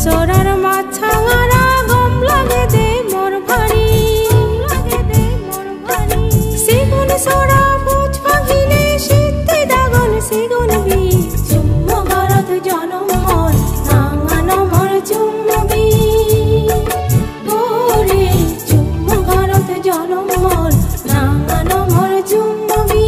সোরার মাছাঙারা গম লাগে দে মোর ভারি সিগুন সোরা বুঝ ভাঙিলে সিদ্ধি দাগন সিগুন বি চুম্ম গরত জনম মোর নাঙান মোর চুম্বি ওরে চুম্ম গরত জনম মোর নাঙান মোর চুম্বি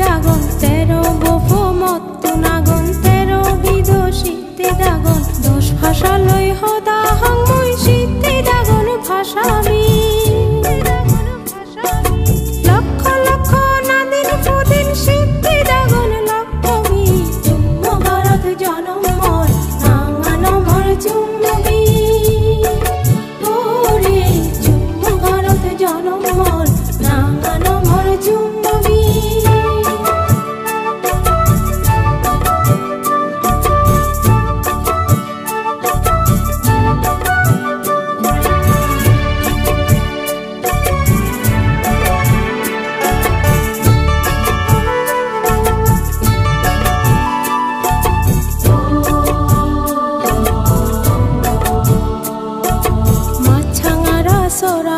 দাগন তেরো গোফো মত্তু নাগন তেরো বিদ সিদ্ধি দাগন দোষ ভাষা লই হদা হাংমুই সিদ্ধি দাগন ভাষাবি লক্ষ লক্ষ নাদিন ফুদিন সিদ্ধি দাগন লক্ষ্মী চুম্ম গরত জনম মোর নাঙান মোর চুম্বি ওরে চুম্ম গরত জনম মোর নাঙান মোর চুম্বি সোরা